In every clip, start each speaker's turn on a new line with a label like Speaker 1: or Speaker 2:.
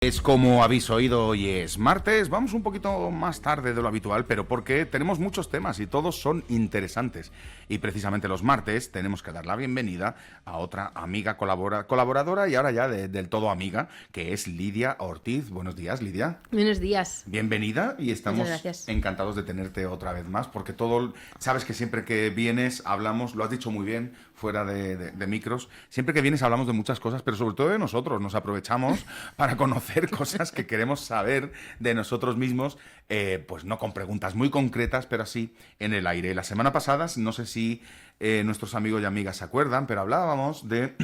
Speaker 1: Es como habéis oído, hoy es martes, vamos un poquito más tarde de lo habitual, pero porque tenemos muchos temas y todos son interesantes. Y precisamente los martes tenemos que dar la bienvenida a otra amiga colaboradora y ahora ya del todo amiga, que es Lidia Ortiz. Buenos días, Lidia.
Speaker 2: Buenos días.
Speaker 1: Bienvenida y
Speaker 2: Muchas
Speaker 1: estamos
Speaker 2: gracias.
Speaker 1: encantados de tenerte otra vez más, porque sabes que siempre que vienes hablamos, lo has dicho muy bien, fuera de micros, siempre que vienes hablamos de muchas cosas, pero sobre todo de nosotros, nos aprovechamos para conocer cosas que queremos saber de nosotros mismos, pues no con preguntas muy concretas, pero así en el aire. La semana pasada, no sé si nuestros amigos y amigas se acuerdan, pero hablábamos de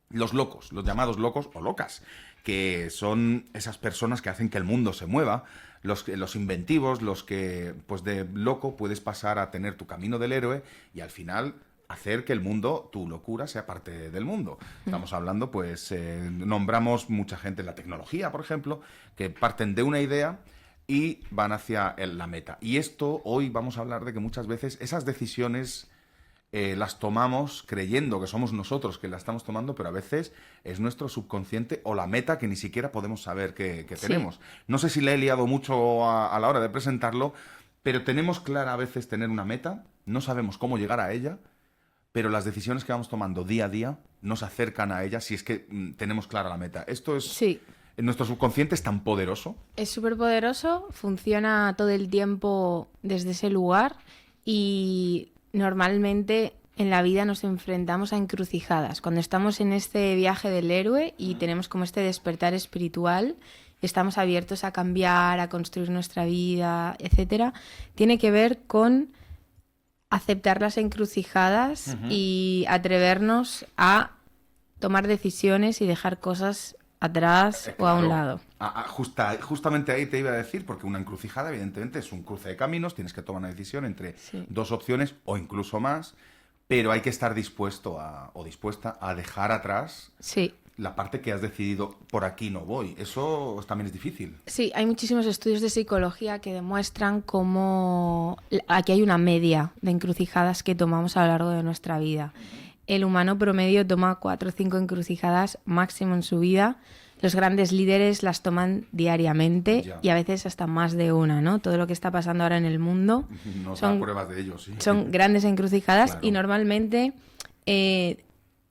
Speaker 1: los locos, los llamados locos o locas, que son esas personas que hacen que el mundo se mueva, los inventivos, los que pues de loco puedes pasar a tener tu camino del héroe y al final hacer que el mundo, tu locura, sea parte del mundo. Estamos hablando, pues, nombramos mucha gente en la tecnología, por ejemplo, que parten de una idea y van hacia la meta. Y esto, hoy vamos a hablar de que muchas veces esas decisiones las tomamos creyendo que somos nosotros que las estamos tomando, pero a veces es nuestro subconsciente o la meta que ni siquiera podemos saber que
Speaker 2: Sí,
Speaker 1: tenemos. No sé si le he liado mucho a la hora de presentarlo, pero tenemos clara a veces tener una meta, no sabemos cómo llegar a ella, pero las decisiones que vamos tomando día a día nos acercan a ella si es que tenemos clara la meta. Esto es...
Speaker 2: sí.
Speaker 1: Nuestro subconsciente es tan poderoso.
Speaker 2: Es súper poderoso, funciona todo el tiempo desde ese lugar y normalmente en la vida nos enfrentamos a encrucijadas. Cuando estamos en este viaje del héroe y tenemos como este despertar espiritual, estamos abiertos a cambiar, a construir nuestra vida, etcétera, tiene que ver con aceptar las encrucijadas y atrevernos a tomar decisiones y dejar cosas atrás o a un
Speaker 1: Claro.
Speaker 2: lado.
Speaker 1: Justamente ahí te iba a decir, porque una encrucijada, evidentemente, es un cruce de caminos, tienes que tomar una decisión entre
Speaker 2: Sí.
Speaker 1: dos opciones o incluso más, pero hay que estar dispuesto o dispuesta a dejar atrás
Speaker 2: Sí.
Speaker 1: la parte que has decidido, por aquí no voy. Eso también es difícil.
Speaker 2: Sí, hay muchísimos estudios de psicología que demuestran cómo aquí hay una media de encrucijadas que tomamos a lo largo de nuestra vida. El humano promedio toma 4 o 5 encrucijadas máximo en su vida. Los grandes líderes las toman diariamente
Speaker 1: Ya.
Speaker 2: y a veces hasta más de una, ¿no? Todo lo que está pasando ahora en el mundo
Speaker 1: Nos da
Speaker 2: son,
Speaker 1: pruebas de ello, sí.
Speaker 2: son grandes encrucijadas
Speaker 1: Claro.
Speaker 2: y normalmente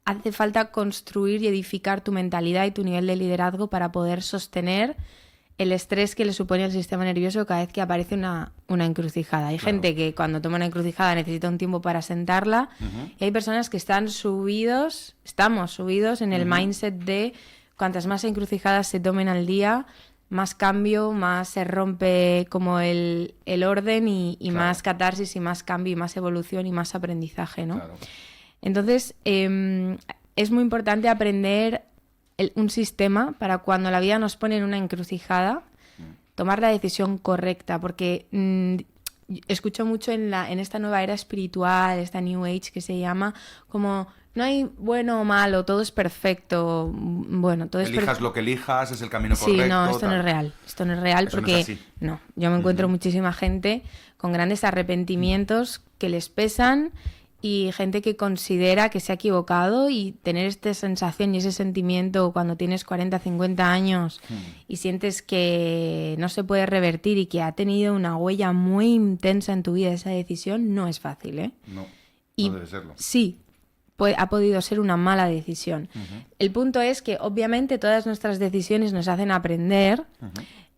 Speaker 2: hace falta construir y edificar tu mentalidad y tu nivel de liderazgo para poder sostener el estrés que le supone al sistema nervioso cada vez que aparece una encrucijada. Hay
Speaker 1: Claro.
Speaker 2: gente que cuando toma una encrucijada necesita un tiempo para sentarla y hay personas que estamos subidos en el mindset de cuantas más encrucijadas se tomen al día, más cambio, más se rompe como el orden y
Speaker 1: Claro.
Speaker 2: más catarsis y más cambio y más evolución y más aprendizaje, ¿no?
Speaker 1: Claro.
Speaker 2: Entonces, es muy importante aprender un sistema para cuando la vida nos pone en una encrucijada, tomar la decisión correcta, porque escucho mucho en esta nueva era espiritual, esta New Age que se llama, como no hay bueno o malo, todo es perfecto. Bueno, todo es
Speaker 1: Elijas
Speaker 2: perfecto.
Speaker 1: lo que elijas, es el camino
Speaker 2: Sí,
Speaker 1: correcto.
Speaker 2: no, esto no
Speaker 1: tal.
Speaker 2: es real. Esto no es real
Speaker 1: Eso no
Speaker 2: porque
Speaker 1: es así.
Speaker 2: no, yo me encuentro muchísima gente con grandes arrepentimientos que les pesan y gente que considera que se ha equivocado y tener esta sensación y ese sentimiento cuando tienes 40, 50 años y sientes que no se puede revertir y que ha tenido una huella muy intensa en tu vida esa decisión, no es fácil, ¿eh?
Speaker 1: No,
Speaker 2: Y
Speaker 1: no debe serlo.
Speaker 2: sí, ha podido ser una mala decisión. El punto es que obviamente todas nuestras decisiones nos hacen aprender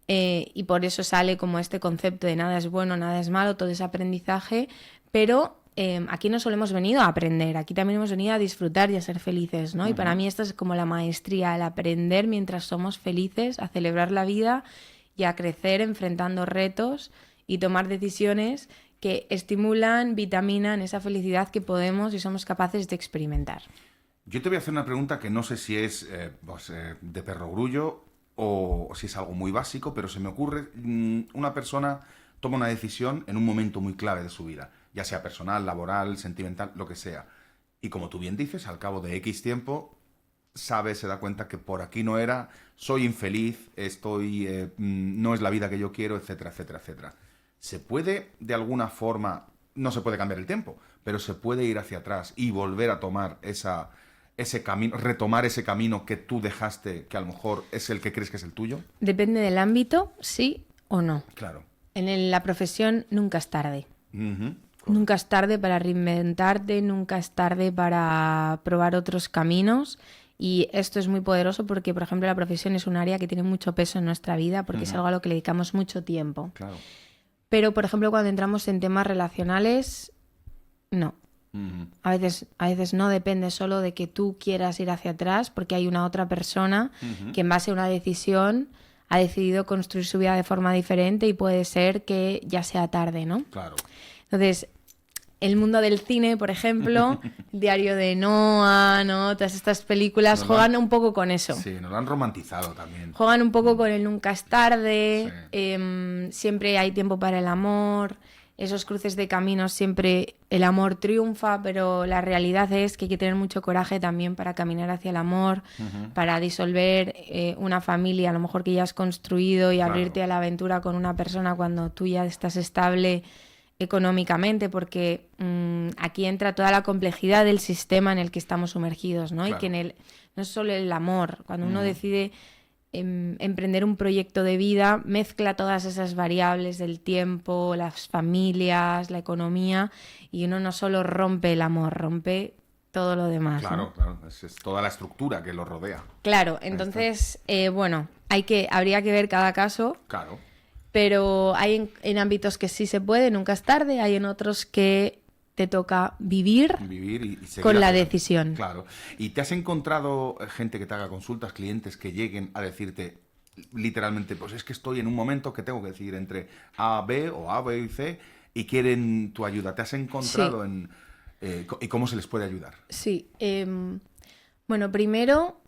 Speaker 2: y por eso sale como este concepto de nada es bueno, nada es malo, todo es aprendizaje, pero aquí no solo hemos venido a aprender, aquí también hemos venido a disfrutar y a ser felices, ¿no? Y para mí esto es como la maestría, el aprender mientras somos felices, a celebrar la vida y a crecer enfrentando retos y tomar decisiones que estimulan, vitaminan esa felicidad que podemos y somos capaces de experimentar.
Speaker 1: Yo te voy a hacer una pregunta que no sé si es de perogrullo o si es algo muy básico, pero se me ocurre, una persona toma una decisión en un momento muy clave de su vida, ya sea personal, laboral, sentimental, lo que sea. Y como tú bien dices, al cabo de X tiempo, se da cuenta que por aquí no era, soy infeliz, no es la vida que yo quiero, etcétera, etcétera, etcétera. Se puede, de alguna forma, no se puede cambiar el tiempo, pero se puede ir hacia atrás y volver a tomar ese camino, retomar ese camino que tú dejaste, que a lo mejor es el que crees que es el tuyo?
Speaker 2: Depende del ámbito, sí o no.
Speaker 1: Claro.
Speaker 2: La profesión nunca es tarde.
Speaker 1: Ujú.
Speaker 2: Nunca es tarde para reinventarte, nunca es tarde para probar otros caminos. Y esto es muy poderoso porque, por ejemplo, la profesión es un área que tiene mucho peso en nuestra vida porque es algo a lo que le dedicamos mucho tiempo.
Speaker 1: Claro.
Speaker 2: Pero, por ejemplo, cuando entramos en temas relacionales, no.
Speaker 1: Ujú.
Speaker 2: A veces no depende solo de que tú quieras ir hacia atrás porque hay una otra persona que en base a una decisión ha decidido construir su vida de forma diferente y puede ser que ya sea tarde, ¿no?
Speaker 1: Claro.
Speaker 2: Entonces, el mundo del cine, por ejemplo, el diario de Noah, ¿no? Todas estas películas juegan un poco con eso.
Speaker 1: Sí, nos lo han romantizado también.
Speaker 2: Juegan un poco con el nunca es tarde, siempre hay tiempo para el amor, esos cruces de caminos siempre el amor triunfa, pero la realidad es que hay que tener mucho coraje también para caminar hacia el amor, para disolver una familia, a lo mejor que ya has construido y abrirte a la aventura con una persona cuando tú ya estás estable económicamente, porque aquí entra toda la complejidad del sistema en el que estamos sumergidos, ¿no?
Speaker 1: Claro.
Speaker 2: Y que no es solo el amor, cuando uno decide emprender un proyecto de vida, mezcla todas esas variables del tiempo, las familias, la economía, y uno no solo rompe el amor, rompe todo lo demás.
Speaker 1: Claro,
Speaker 2: ¿no?
Speaker 1: claro. Es toda la estructura que lo rodea.
Speaker 2: Claro, entonces, bueno, habría que ver cada caso.
Speaker 1: Claro.
Speaker 2: Pero hay en ámbitos que sí se puede, nunca es tarde, hay en otros que te toca vivir
Speaker 1: Y seguir
Speaker 2: con la
Speaker 1: adelante.
Speaker 2: decisión.
Speaker 1: Claro. ¿Y te has encontrado gente que te haga consultas, clientes que lleguen a decirte literalmente, pues es que estoy en un momento que tengo que decidir entre A, B o A, B y C y quieren tu ayuda? ¿Te has encontrado y cómo se les puede ayudar?
Speaker 2: Sí. Bueno, primero,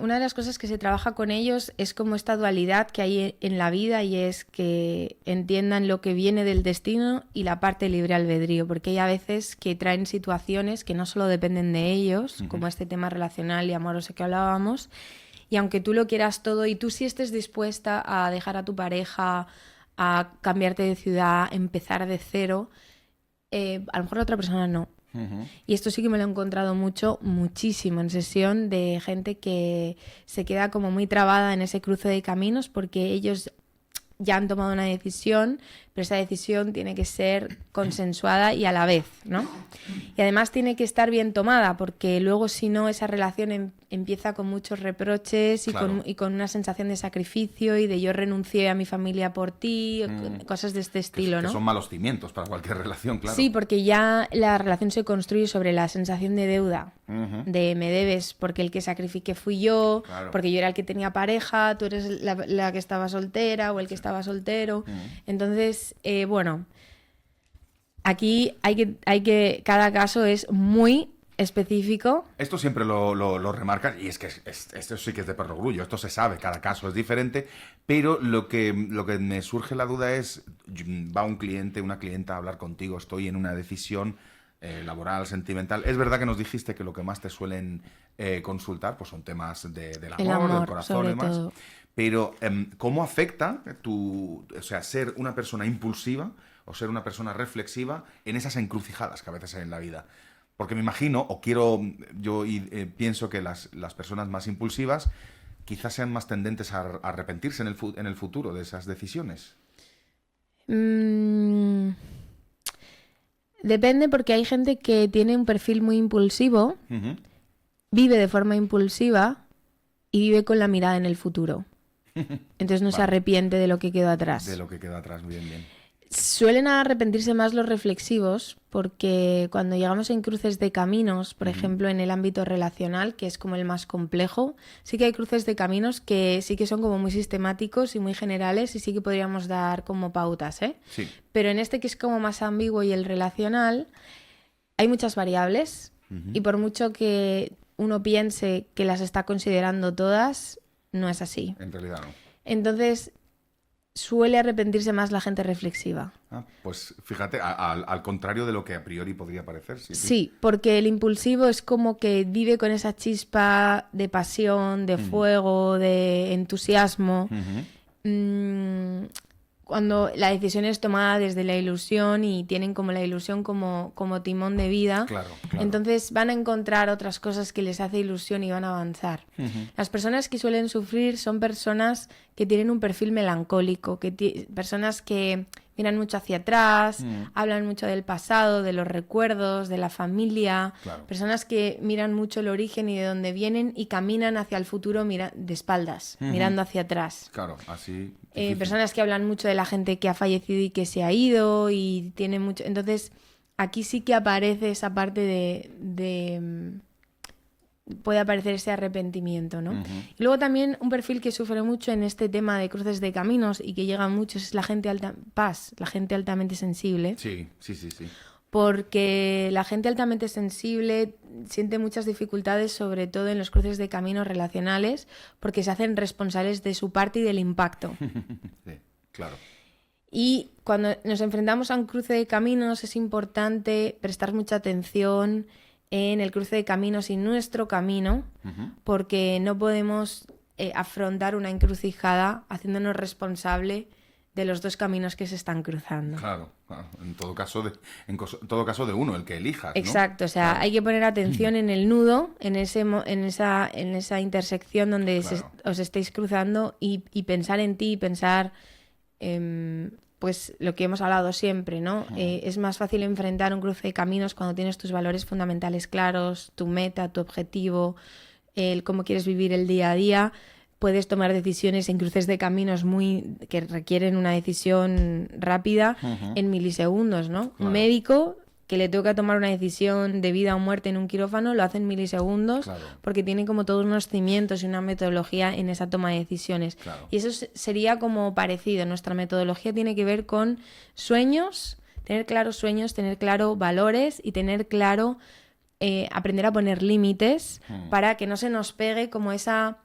Speaker 2: una de las cosas que se trabaja con ellos es como esta dualidad que hay en la vida, y es que entiendan lo que viene del destino y la parte libre albedrío, porque hay a veces que traen situaciones que no solo dependen de ellos, como este tema relacional y amoroso que hablábamos, y aunque tú lo quieras todo y tú sí estés dispuesta a dejar a tu pareja, a cambiarte de ciudad, empezar de cero, a lo mejor la otra persona no. Y esto sí que me lo he encontrado muchísimo en sesión, de gente que se queda como muy trabada en ese cruce de caminos porque ellos ya han tomado una decisión, pero esa decisión tiene que ser consensuada y a la vez, ¿no? Y además tiene que estar bien tomada, porque luego si no esa relación empieza con muchos reproches y,
Speaker 1: Claro.
Speaker 2: con una sensación de sacrificio y de yo renuncié a mi familia por ti, cosas de este estilo,
Speaker 1: que
Speaker 2: ¿no?
Speaker 1: son malos cimientos para cualquier relación, claro.
Speaker 2: Sí, porque ya la relación se construye sobre la sensación de deuda, de me debes porque el que sacrifiqué fui yo,
Speaker 1: Claro.
Speaker 2: porque yo era el que tenía pareja, tú eres la que estaba soltera o el que estaba soltero. Entonces, bueno, aquí cada caso es muy específico.
Speaker 1: Esto siempre lo remarcas, y es que esto sí que es de perogrullo, esto se sabe, cada caso es diferente, pero lo que me surge la duda es, va un cliente, una clienta a hablar contigo, estoy en una decisión laboral, sentimental. Es verdad que nos dijiste que lo que más te suelen consultar pues son temas del amor, del corazón y
Speaker 2: sobre
Speaker 1: demás,
Speaker 2: todo.
Speaker 1: pero ¿cómo afecta ser una persona impulsiva o ser una persona reflexiva en esas encrucijadas que a veces hay en la vida? Porque me imagino, pienso que las personas más impulsivas quizás sean más tendentes a arrepentirse en el futuro de esas decisiones.
Speaker 2: Depende, porque hay gente que tiene un perfil muy impulsivo, vive de forma impulsiva y vive con la mirada en el futuro. Entonces no se arrepiente de lo que quedó atrás.
Speaker 1: De lo que queda atrás, bien, bien.
Speaker 2: Suelen arrepentirse más los reflexivos, porque cuando llegamos en cruces de caminos, por ejemplo en el ámbito relacional, que es como el más complejo, sí que hay cruces de caminos que sí que son como muy sistemáticos y muy generales y sí que podríamos dar como pautas, ¿eh?
Speaker 1: Sí.
Speaker 2: Pero en este, que es como más ambiguo, y el relacional, hay muchas variables y por mucho que uno piense que las está considerando todas, no es así.
Speaker 1: En realidad no.
Speaker 2: Entonces suele arrepentirse más la gente reflexiva.
Speaker 1: Pues fíjate, al contrario de lo que a priori podría parecer.
Speaker 2: Sí, porque el impulsivo es como que vive con esa chispa de pasión, de fuego, de entusiasmo. cuando la decisión es tomada desde la ilusión y tienen como la ilusión como timón de vida,
Speaker 1: Claro.
Speaker 2: entonces van a encontrar otras cosas que les hace ilusión y van a avanzar. Las personas que suelen sufrir son personas que tienen un perfil melancólico, personas que miran mucho hacia atrás, hablan mucho del pasado, de los recuerdos, de la familia,
Speaker 1: Claro.
Speaker 2: personas que miran mucho el origen y de dónde vienen y caminan hacia el futuro de espaldas, mirando hacia atrás.
Speaker 1: Claro, así...
Speaker 2: Personas que hablan mucho de la gente que ha fallecido y que se ha ido y tiene mucho... Entonces, aquí sí que aparece esa parte puede aparecer ese arrepentimiento, ¿no? Y luego también un perfil que sufre mucho en este tema de cruces de caminos y que llega mucho es la gente la gente altamente sensible.
Speaker 1: Sí.
Speaker 2: Porque la gente altamente sensible siente muchas dificultades, sobre todo en los cruces de caminos relacionales, porque se hacen responsables de su parte y del impacto.
Speaker 1: Sí, claro.
Speaker 2: Y cuando nos enfrentamos a un cruce de caminos es importante prestar mucha atención en el cruce de caminos y nuestro camino, porque no podemos afrontar una encrucijada haciéndonos responsable de los dos caminos que se están cruzando.
Speaker 1: Claro. En todo caso de uno, el que elijas, ¿no?
Speaker 2: Exacto, o sea,
Speaker 1: claro.
Speaker 2: hay que poner atención en el nudo, en esa intersección donde
Speaker 1: Claro.
Speaker 2: os estéis cruzando y pensar en ti, pensar pues lo que hemos hablado siempre, ¿no? Es más fácil enfrentar un cruce de caminos cuando tienes tus valores fundamentales claros, tu meta, tu objetivo, el cómo quieres vivir el día a día. Puedes tomar decisiones en cruces de caminos que requieren una decisión rápida en milisegundos, ¿no?
Speaker 1: Claro.
Speaker 2: Un médico que le toca tomar una decisión de vida o muerte en un quirófano lo hace en milisegundos,
Speaker 1: Claro.
Speaker 2: porque tiene como todos unos cimientos y una metodología en esa toma de decisiones.
Speaker 1: Claro.
Speaker 2: Y eso sería como parecido. Nuestra metodología tiene que ver con sueños, tener claros sueños, tener claro valores y tener claro aprender a poner límites para que no se nos pegue como esa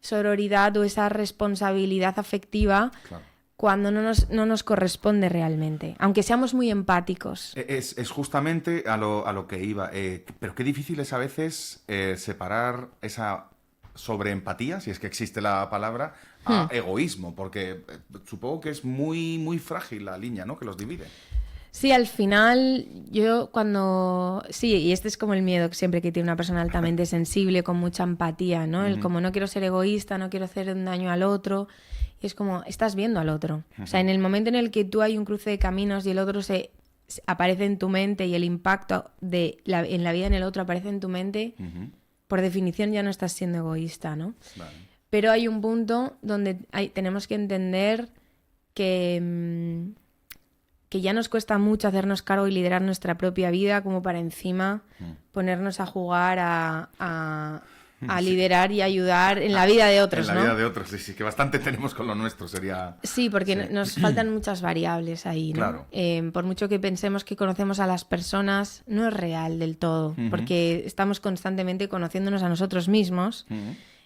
Speaker 2: sororidad o esa responsabilidad afectiva.
Speaker 1: Claro.
Speaker 2: Cuando no nos corresponde realmente, aunque seamos muy empáticos.
Speaker 1: Es justamente a lo que iba. Pero qué difícil es a veces separar esa sobreempatía, si es que existe la palabra, a egoísmo, porque supongo que es muy, muy frágil la línea, ¿no?, que los divide.
Speaker 2: Sí, al final Sí, y este es como el miedo siempre que tiene una persona altamente sensible, con mucha empatía, ¿no? El como no quiero ser egoísta, no quiero hacer un daño al otro. Y es como, estás viendo al otro. O sea, en el momento en el que tú hay un cruce de caminos y el otro se aparece en tu mente y el impacto en la vida en el otro aparece en tu mente, por definición ya no estás siendo egoísta, ¿no?
Speaker 1: Vale.
Speaker 2: Pero hay un punto donde tenemos que entender que ya nos cuesta mucho hacernos cargo y liderar nuestra propia vida, como para encima ponernos a jugar a liderar y ayudar en la vida de otros,
Speaker 1: En la
Speaker 2: ¿no?
Speaker 1: vida de otros, sí, que bastante tenemos con lo nuestro, sería...
Speaker 2: Sí, porque nos faltan muchas variables ahí, ¿no?
Speaker 1: Claro.
Speaker 2: Por mucho que pensemos que conocemos a las personas, no es real del todo, porque estamos constantemente conociéndonos a nosotros mismos.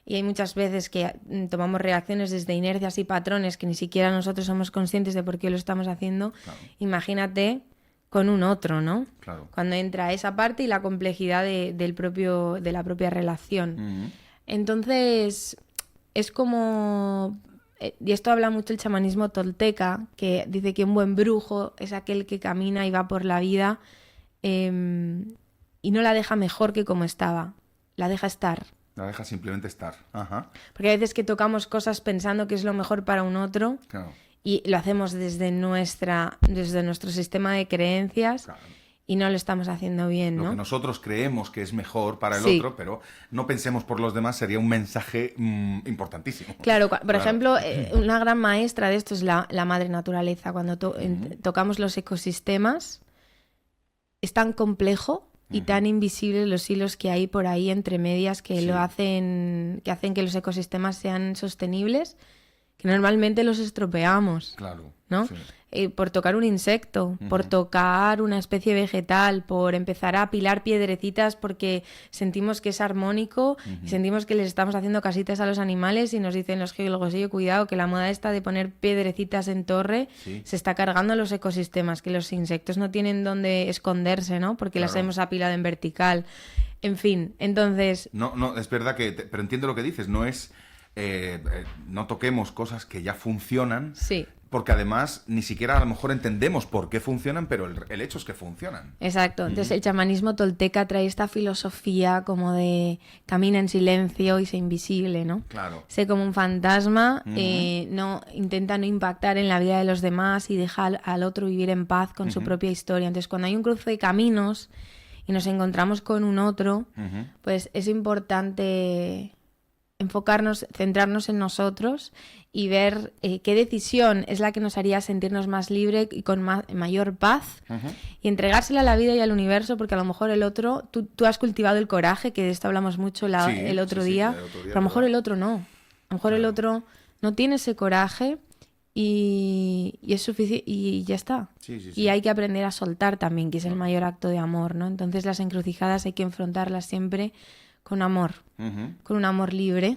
Speaker 2: Y hay muchas veces que tomamos reacciones desde inercias y patrones que ni siquiera nosotros somos conscientes de por qué lo estamos haciendo.
Speaker 1: Claro.
Speaker 2: Imagínate con un otro, ¿no?
Speaker 1: Claro.
Speaker 2: Cuando entra esa parte y la complejidad de la propia relación. Entonces, es como... Y esto habla mucho el chamanismo tolteca, que dice que un buen brujo es aquel que camina y va por la vida y no la deja mejor que como estaba, la deja estar.
Speaker 1: La deja simplemente estar. Ajá.
Speaker 2: Porque a veces que tocamos cosas pensando que es lo mejor para un otro,
Speaker 1: Claro.
Speaker 2: y lo hacemos desde nuestro sistema de creencias,
Speaker 1: Claro.
Speaker 2: y no lo estamos haciendo bien,
Speaker 1: Lo
Speaker 2: ¿no?
Speaker 1: que nosotros creemos que es mejor para el
Speaker 2: Sí.
Speaker 1: otro, pero no pensemos por los demás, sería un mensaje importantísimo.
Speaker 2: Claro, por
Speaker 1: Claro.
Speaker 2: ejemplo, una gran maestra de esto es la madre naturaleza. Cuando tocamos los ecosistemas, es tan complejo y tan invisibles los hilos que hay por ahí entre medias que
Speaker 1: Sí.
Speaker 2: hacen que los ecosistemas sean sostenibles, que normalmente los estropeamos,
Speaker 1: Claro.
Speaker 2: ¿no?
Speaker 1: Sí.
Speaker 2: Por tocar un insecto, por tocar una especie vegetal, por empezar a apilar piedrecitas porque sentimos que es armónico, y sentimos que les estamos haciendo casitas a los animales, y nos dicen los geólogos, oye, cuidado, que la moda esta de poner piedrecitas en torre
Speaker 1: Sí.
Speaker 2: se está cargando los ecosistemas, que los insectos no tienen dónde esconderse, ¿no? Porque las
Speaker 1: Claro.
Speaker 2: hemos apilado en vertical. En fin, entonces...
Speaker 1: No, es verdad pero entiendo lo que dices, no es no toquemos cosas que ya funcionan,
Speaker 2: Sí.
Speaker 1: porque además ni siquiera a lo mejor entendemos por qué funcionan, pero el hecho es que funcionan.
Speaker 2: Exacto. Entonces el chamanismo tolteca trae esta filosofía como de camina en silencio y sé invisible, ¿no?
Speaker 1: Claro.
Speaker 2: Sé como un fantasma, no intenta no impactar en la vida de los demás y deja al otro vivir en paz con su propia historia. Entonces cuando hay un cruce de caminos y nos encontramos con un otro, pues es importante enfocarnos, centrarnos en nosotros y ver qué decisión es la que nos haría sentirnos más libre y con mayor paz y entregársela a la vida y al universo, porque a lo mejor el otro, tú has cultivado el coraje, que de esto hablamos mucho el otro día, pero a lo mejor el otro no. A lo mejor el otro no tiene ese coraje y es suficiente y ya está. Y hay que aprender a soltar también, que es el mayor acto de amor, ¿no? Entonces las encrucijadas hay que enfrentarlas siempre con amor, con un amor libre,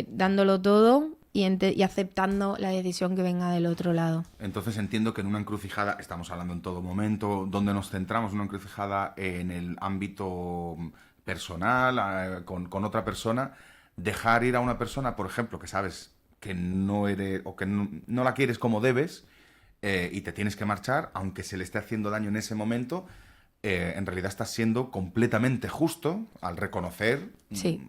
Speaker 2: dándolo todo y aceptando la decisión que venga del otro lado.
Speaker 1: Entonces entiendo que en una encrucijada, estamos hablando en todo momento, donde nos centramos en una encrucijada en el ámbito personal, con otra persona, dejar ir a una persona, por ejemplo, que sabes que no eres o que no la quieres como debes y te tienes que marchar, aunque se le esté haciendo daño en ese momento. En realidad estás siendo completamente justo al reconocer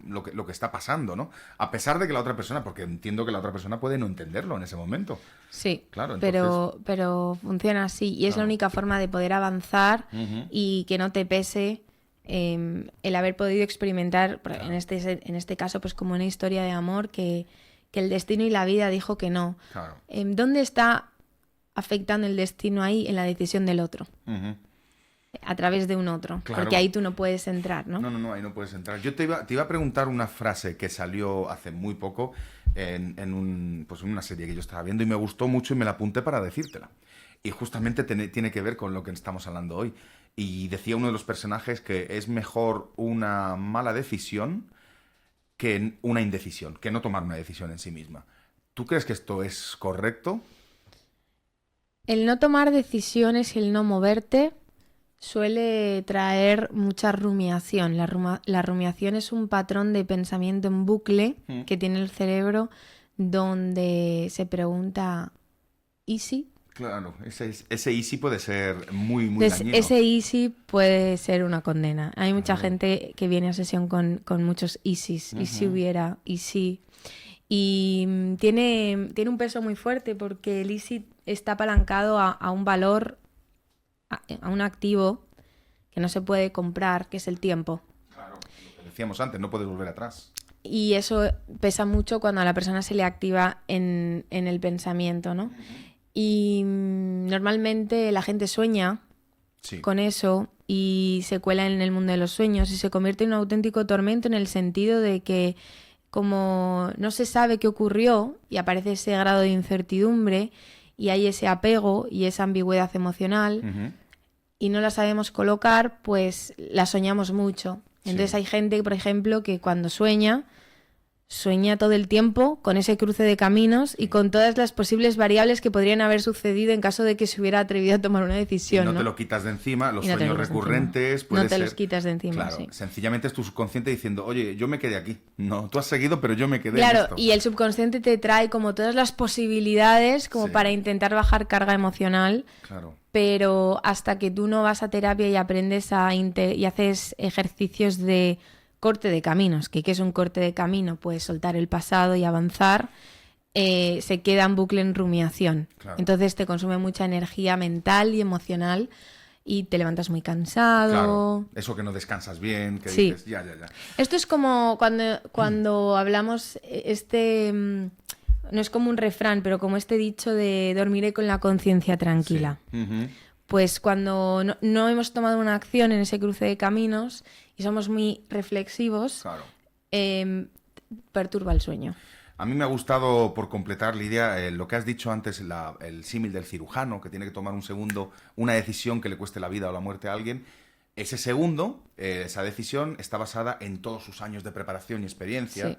Speaker 1: lo que está pasando, ¿no? A pesar de que la otra persona, porque entiendo que la otra persona puede no entenderlo en ese momento.
Speaker 2: Sí,
Speaker 1: claro, entonces,
Speaker 2: pero funciona así y es la única forma de poder avanzar y que no te pese el haber podido experimentar, en este caso, pues como una historia de amor que el destino y la vida dijo que no.
Speaker 1: Claro.
Speaker 2: ¿Dónde está afectando el destino ahí? En la decisión del otro. A través de un otro,
Speaker 1: claro.
Speaker 2: Porque ahí tú no puedes entrar, ¿no?
Speaker 1: No, ahí no puedes entrar. Yo te iba a preguntar una frase que salió hace muy poco en una serie que yo estaba viendo y me gustó mucho y me la apunté para decírtela. Y justamente tiene que ver con lo que estamos hablando hoy. Y decía uno de los personajes que es mejor una mala decisión que una indecisión, que no tomar una decisión en sí misma. ¿Tú crees que esto es correcto?
Speaker 2: El no tomar decisiones y el no moverte suele traer mucha rumiación. La rumiación es un patrón de pensamiento en bucle que tiene el cerebro donde se pregunta ¿y si?
Speaker 1: Claro, ese easy puede ser muy dañino.
Speaker 2: Ese easy puede ser una condena. Hay mucha gente que viene a sesión con muchos easys. ¿Y si hubiera? ¿Y si? Y tiene un peso muy fuerte porque el easy está apalancado a un valor, a un activo que no se puede comprar, que es el tiempo.
Speaker 1: Claro, lo que decíamos antes, no puedes volver atrás.
Speaker 2: Y eso pesa mucho cuando a la persona se le activa en el pensamiento, ¿no? Y normalmente la gente sueña con eso y se cuela en el mundo de los sueños y se convierte en un auténtico tormento en el sentido de que como no se sabe qué ocurrió y aparece ese grado de incertidumbre y hay ese apego y esa ambigüedad emocional y no la sabemos colocar, pues la soñamos mucho. Entonces hay gente, por ejemplo, que cuando sueña todo el tiempo con ese cruce de caminos y con todas las posibles variables que podrían haber sucedido en caso de que se hubiera atrevido a tomar una decisión.
Speaker 1: Y no te lo quitas de encima, los sueños recurrentes.
Speaker 2: No te los quitas de encima,
Speaker 1: claro,
Speaker 2: sí.
Speaker 1: Sencillamente es tu subconsciente diciendo, oye, yo me quedé aquí. No, tú has seguido, pero yo me quedé
Speaker 2: Claro,
Speaker 1: en esto.
Speaker 2: y el subconsciente te trae como todas las posibilidades como para intentar bajar carga emocional.
Speaker 1: Claro.
Speaker 2: Pero hasta que tú no vas a terapia y aprendes y haces ejercicios de corte de caminos, que ¿qué es un corte de camino? Pues soltar el pasado y avanzar, se queda en bucle en rumiación.
Speaker 1: Claro.
Speaker 2: Entonces te consume mucha energía mental y emocional y te levantas muy cansado.
Speaker 1: Claro, eso que no descansas bien, que dices, ya.
Speaker 2: Esto es como cuando hablamos, no es como un refrán, pero como este dicho de dormiré con la conciencia tranquila.
Speaker 1: Sí.
Speaker 2: Pues cuando no hemos tomado una acción en ese cruce de caminos y somos muy reflexivos, perturba el sueño.
Speaker 1: A mí me ha gustado, por completar, Lidia, lo que has dicho antes, el símil del cirujano, que tiene que tomar un segundo, una decisión que le cueste la vida o la muerte a alguien. Ese segundo, esa decisión, está basada en todos sus años de preparación y experiencia.
Speaker 2: Sí.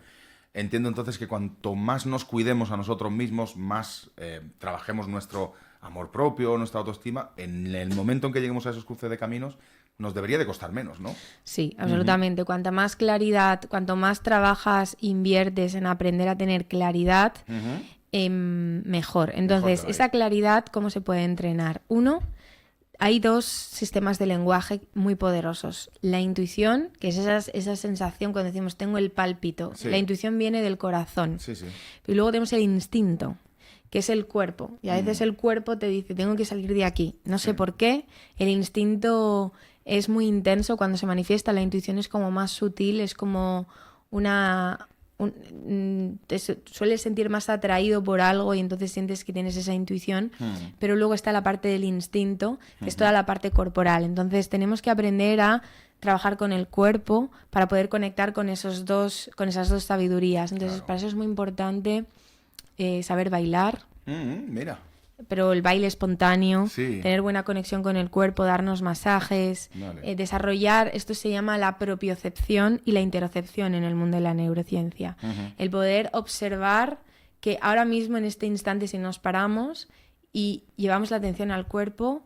Speaker 1: Entiendo entonces que cuanto más nos cuidemos a nosotros mismos, más trabajemos nuestro amor propio, nuestra autoestima, en el momento en que lleguemos a esos cruces de caminos, nos debería de costar menos, ¿no?
Speaker 2: Sí, absolutamente. Cuanta más claridad, cuanto más trabajas, inviertes en aprender a tener claridad, mejor. Entonces,
Speaker 1: Mejor
Speaker 2: esa claridad, ¿cómo se puede entrenar? Uno, hay dos sistemas de lenguaje muy poderosos. La intuición, que es esa sensación cuando decimos tengo el pálpito.
Speaker 1: Sí.
Speaker 2: La intuición viene del corazón.
Speaker 1: Sí, sí.
Speaker 2: Y luego tenemos el instinto, que es el cuerpo. Y a veces el cuerpo te dice, tengo que salir de aquí. No sé por qué. El instinto es muy intenso cuando se manifiesta. La intuición es como más sutil, es como te sueles sentir más atraído por algo y entonces sientes que tienes esa intuición, pero luego está la parte del instinto, que es toda la parte corporal. Entonces tenemos que aprender a trabajar con el cuerpo para poder conectar con esas dos sabidurías. Entonces para eso es muy importante saber bailar.
Speaker 1: Mira.
Speaker 2: Pero el baile espontáneo,
Speaker 1: Sí.
Speaker 2: tener buena conexión con el cuerpo, darnos masajes,
Speaker 1: Vale.
Speaker 2: desarrollar, esto se llama la propiocepción y la interocepción en el mundo de la neurociencia. El poder observar que ahora mismo en este instante si nos paramos y llevamos la atención al cuerpo,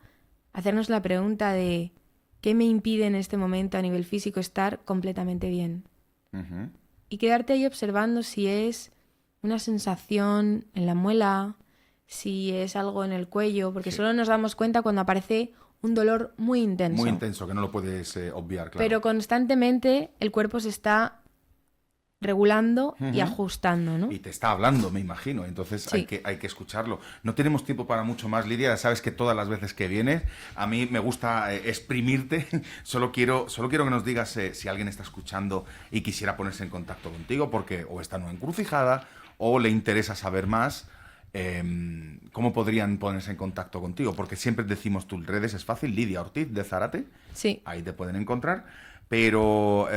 Speaker 2: hacernos la pregunta de ¿qué me impide en este momento a nivel físico estar completamente bien? Y quedarte ahí observando si es una sensación en la muela, si es algo en el cuello, porque solo nos damos cuenta cuando aparece un dolor muy intenso.
Speaker 1: Muy intenso, que no lo puedes obviar, claro.
Speaker 2: Pero constantemente el cuerpo se está regulando y ajustando, ¿no?
Speaker 1: Y te está hablando, me imagino, entonces
Speaker 2: Sí.
Speaker 1: hay que escucharlo. No tenemos tiempo para mucho más, Lidia, sabes que todas las veces que vienes, a mí me gusta exprimirte, solo quiero que nos digas si alguien está escuchando y quisiera ponerse en contacto contigo, porque o está en una encrucijada o le interesa saber más. ¿Cómo podrían ponerse en contacto contigo? Porque siempre decimos tus redes, es fácil, Lidia Ortiz de Zárate,
Speaker 2: Sí.
Speaker 1: ahí te pueden encontrar, pero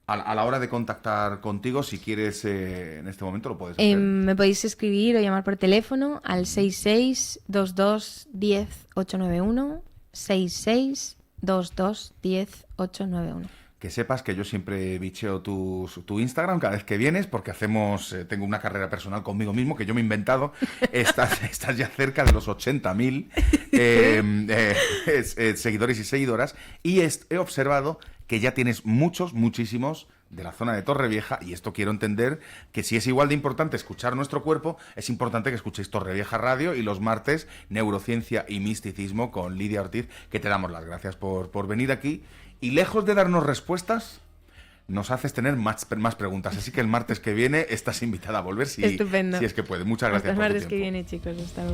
Speaker 1: a la hora de contactar contigo, si quieres en este momento lo puedes hacer.
Speaker 2: Me podéis escribir o llamar por teléfono al 662210-891, 662210-891.
Speaker 1: Que sepas que yo siempre bicheo tu Instagram cada vez que vienes, porque tengo una carrera personal conmigo mismo que yo me he inventado. Estás ya cerca de los 80.000 seguidores y seguidoras, y he observado que ya tienes muchísimos de la zona de Torrevieja, y esto quiero entender que si es igual de importante escuchar nuestro cuerpo, es importante que escuchéis Torrevieja Radio y los martes Neurociencia y Misticismo con Lidia Ortiz, que te damos las gracias por venir aquí. Y lejos de darnos respuestas, nos haces tener más preguntas. Así que el martes que viene estás invitada a volver si
Speaker 2: Estupendo.
Speaker 1: es que puede. Muchas gracias
Speaker 2: Hasta el
Speaker 1: por tu
Speaker 2: martes que
Speaker 1: tiempo.
Speaker 2: viene, chicos. Hasta luego.